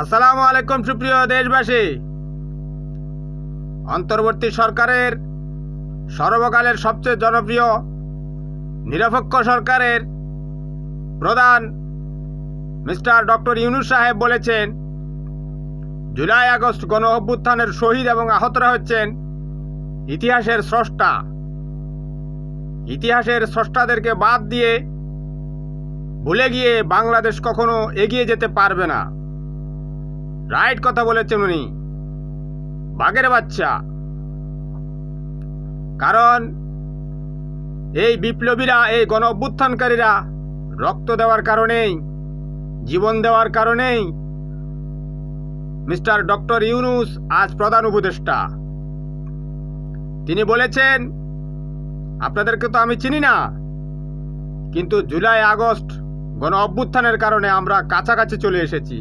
আসসালামু আলাইকুম সুপ্রিয় দেশবাসী। অন্তর্বর্তী সরকারের সর্বকালের সবচেয়ে জনপ্রিয় নিরপেক্ষ সরকারের প্রধান মিস্টার ডক্টর ইউনূস সাহেব বলেছেন, জুলাই আগস্ট গণ অভ্যুত্থানের শহীদ এবং আহতরা হচ্ছেন ইতিহাসের স্রষ্টা। ইতিহাসের স্রষ্টাদেরকে বাদ দিয়ে ভুলে গিয়ে বাংলাদেশ কখনো এগিয়ে যেতে পারবে না। রাইট কথা বলেছেন উনি, বাঘের বাচ্চা। কারণ এই বিপ্লবীরা, এই গণ অভ্যুত্থানকারীরা রক্ত দেওয়ার কারণেই, জীবন দেওয়ার কারণেই মিস্টার ডক্টর ইউনূস আজ প্রধান উপদেষ্টা। তিনি বলেছেন, আপনাদেরকে তো আমি চিনি না, কিন্তু জুলাই আগস্ট গণ অভ্যুত্থানের কারণে আমরা কাছাকাছি চলে এসেছি।